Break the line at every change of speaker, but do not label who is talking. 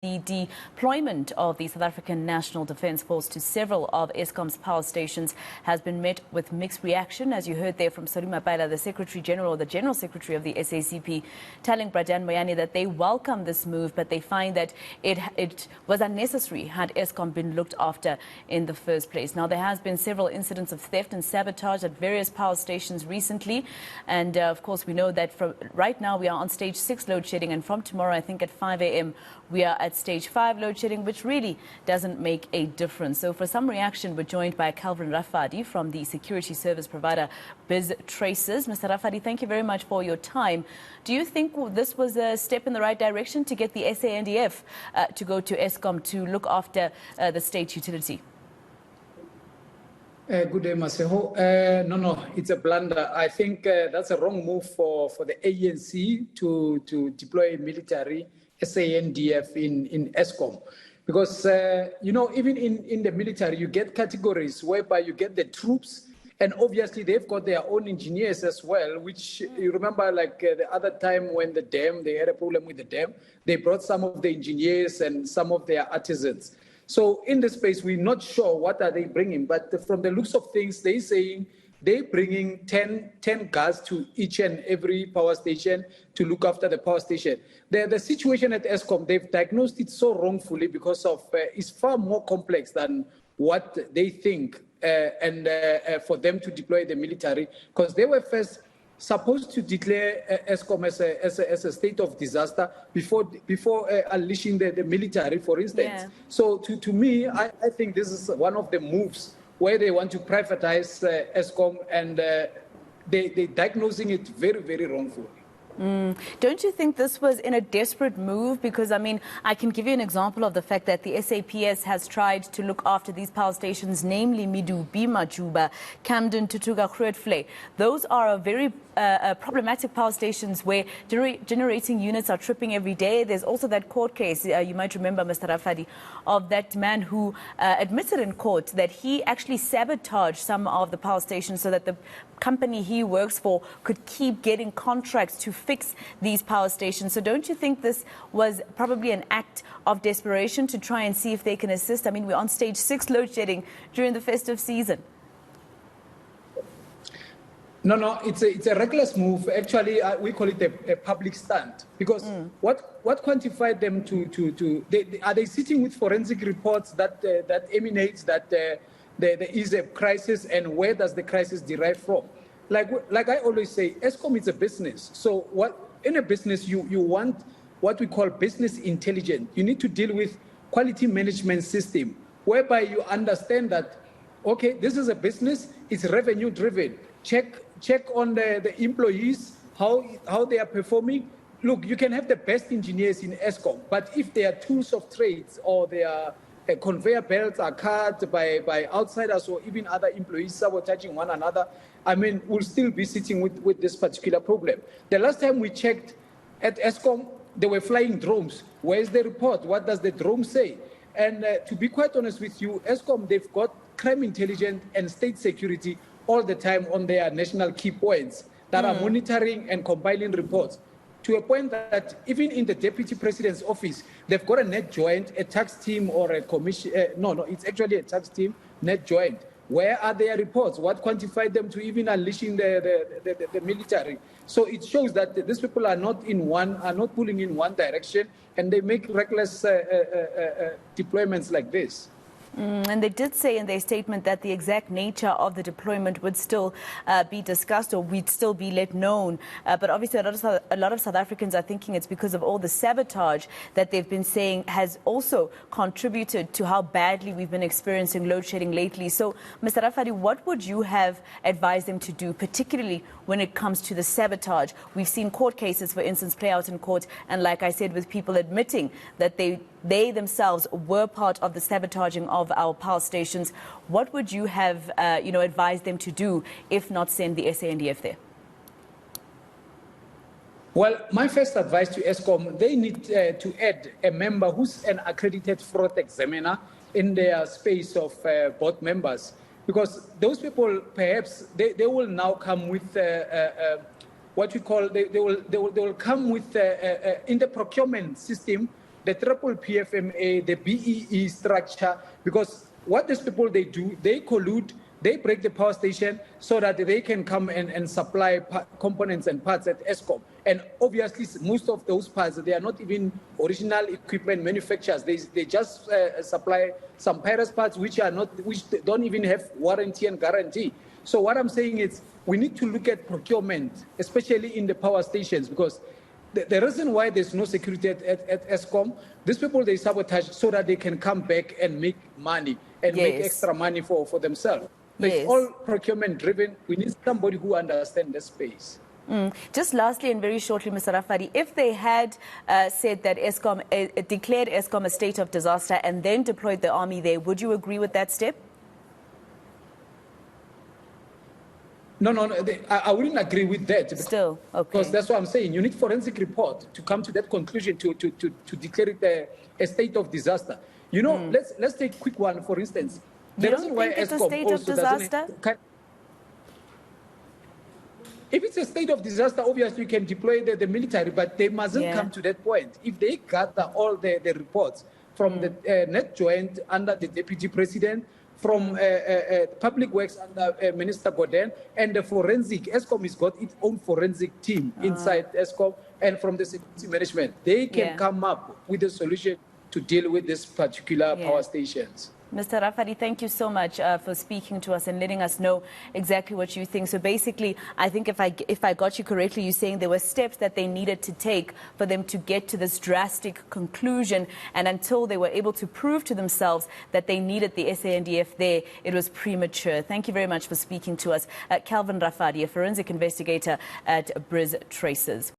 The deployment of the South African National Defence Force to several of Eskom's power stations has been met with mixed reaction, as you heard there from Solima Paila, the Secretary General, or the General Secretary of the SACP, telling Bradan Moyane that they welcome this move, but they find that it was unnecessary had Eskom been looked after in the first place. Now, there has been several incidents of theft and sabotage at various power stations recently, and of course we know that right now we are on stage 6 load shedding, and from tomorrow, I think at 5 a.m. we are at stage 5 load shedding, which really doesn't make a difference. So for some reaction, we're joined by Calvin Rafadi from the security service provider Biz Traces. Mr. Rafadi, thank you very much for your time. Do you think this was a step in the right direction to get the SANDF to go to Eskom to look after the state utility?
Good day, Maseho. No, it's a blunder. I think that's a wrong move for the ANC to deploy military SANDF in Eskom. Because, even in the military, you get categories whereby you get the troops, and obviously they've got their own engineers as well, which you remember the other time when they had a problem with the dam, they brought some of the engineers and some of their artisans. So in this space, we're not sure what are they bringing, but from the looks of things, they're saying they're bringing 10 guards to each and every power station to look after the power station. The situation at Eskom, they've diagnosed it so wrongfully because of it's far more complex than what they think, and for them to deploy the military, because they were first supposed to declare Eskom as a state of disaster before unleashing the military, for instance. Yeah. So to me, I think this is one of the moves where they want to privatize Eskom, and they're diagnosing it very, very wrongfully.
Don't you think this was in a desperate move? Because, I can give you an example of the fact that the SAPS has tried to look after these power stations, namely Midubi, Majuba, Camden, Tutuga, Grootfontein. Those are very problematic power stations where generating units are tripping every day. There's also that court case, you might remember, Mr. Rafadi, of that man who admitted in court that he actually sabotaged some of the power stations so that the company he works for could keep getting contracts to fix these power stations. So don't you think this was probably an act of desperation to try and see if they can assist? We're on stage 6 load shedding during the festive season.
No, it's a reckless move. Actually, we call it a public stunt, because what quantified them are they sitting with forensic reports that emanates that there is a crisis, and where does the crisis derive from? Like I always say, Eskom is a business. So in a business, you want what we call business intelligence. You need to deal with quality management system, whereby you understand that, okay, this is a business, it's revenue driven. Check on the employees, how they are performing. Look, you can have the best engineers in Eskom, but if their tools of trades or their conveyor belts are cut by outsiders or even other employees sabotaging one another, we'll still be sitting with this particular problem. The last time we checked at Eskom, they were flying drones. Where's the report? What does the drone say? And to be quite honest with you, Eskom, they've got crime intelligence and state security all the time on their national key points that are monitoring and compiling reports, to a point that even in the deputy president's office, they've got a net joint, a tax team or a commission. No, it's actually a tax team, net joint. Where are their reports? What quantified them to even unleashing the military? So it shows that these people are not pulling in one direction, and they make reckless deployments like this.
And they did say in their statement that the exact nature of the deployment would still be discussed, or would still be let known. But obviously a lot of South Africans are thinking it's because of all the sabotage that they've been saying has also contributed to how badly we've been experiencing load shedding lately. So, Mr. Rafadi, what would you have advised them to do, particularly when it comes to the sabotage? We've seen court cases, for instance, play out in court, and like I said, with people admitting that they themselves were part of the sabotaging of our power stations. What would you have, advised them to do, if not send the SANDF there?
Well, my first advice to Eskom, they need to add a member who's an accredited fraud examiner in their space of board members, because those people, perhaps, they will now come with what we call, they will come with, in the procurement system, the triple PFMA, the BEE structure, because what these people, they do, they collude, they break the power station so that they can come and supply components and parts at Eskom. And obviously, most of those parts, they are not even original equipment manufacturers. They just supply some Paris parts which don't even have warranty and guarantee. So what I'm saying is we need to look at procurement, especially in the power stations, because the reason why there's no security at Eskom, these people, they sabotage so that they can come back and make money and make extra money for themselves. So it's all procurement driven. We need somebody who understands the space.
Just lastly and very shortly, Mr. Rafadi, if they had said that Eskom declared Eskom a state of disaster and then deployed the army there, would you agree with that step?
No, I wouldn't agree with that.
Still, okay.
Because that's what I'm saying. You need forensic report to come to that conclusion to declare it a state of disaster. You know, let's take a quick one, for instance.
You don't think it's a state of disaster?
If it's a state of disaster, obviously you can deploy the military, but they mustn't come to that point. If they gather all the reports from the net joint under the deputy president, from public works under Minister Godin, and the forensic, Eskom has got its own forensic team inside Eskom, and from the security management, they can come up with a solution to deal with this particular power stations.
Mr. Rafadi, thank you so much for speaking to us and letting us know exactly what you think. So basically, I think if I got you correctly, you're saying there were steps that they needed to take for them to get to this drastic conclusion. And until they were able to prove to themselves that they needed the SANDF there, it was premature. Thank you very much for speaking to us. Calvin Rafadi, a forensic investigator at Briz Traces.